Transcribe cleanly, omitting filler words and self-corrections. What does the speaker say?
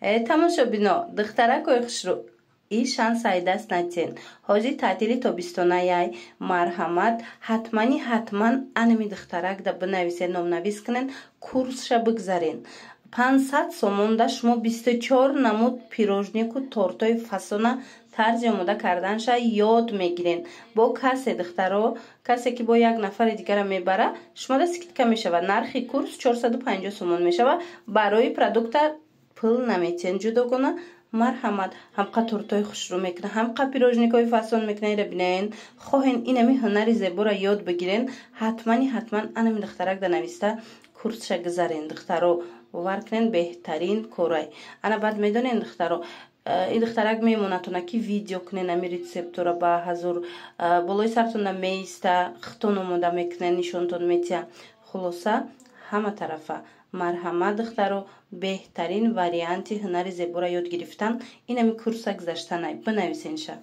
тамошобино духтаракои хушрӯ и шансай даст натен ҳози таътили тобистонаяй марҳамат ҳатман анами духтаракда бинависен номнавис кунен курсша бигзарен 500 сомонда шумо 24 намуд пирожнику тортои фасона тарзи омода карданша ёд мегирен бо касе духтаро касе ки бо як нафари дигара мебара шумо скидка мешавад нархи курс 450 сомон мешавад барои продукта пул наметен ҷудогона марҳамат ҳамқа тортои хушрӯ мекунад ҳамқа пирожникои фасон мекунад бинен хоҳен инами ҳунари зеборо ёд бигирен ҳатман анами духтаракда нависта курсша гузарен духтаро бовар кунен беҳтарин корай ана баъд медонен духтаро این دخترک میمونتونه که ویدیو کنین امی ریسپتورا با حضور بالای سرتون میسته خطون اومده میکنین نشونتون میتیه خلاصه همه طرفه مرحمت دخترو بهترین واریانتی هنر زیبا را یاد گرفتن این امی کورس گذشتنه بنویسین شه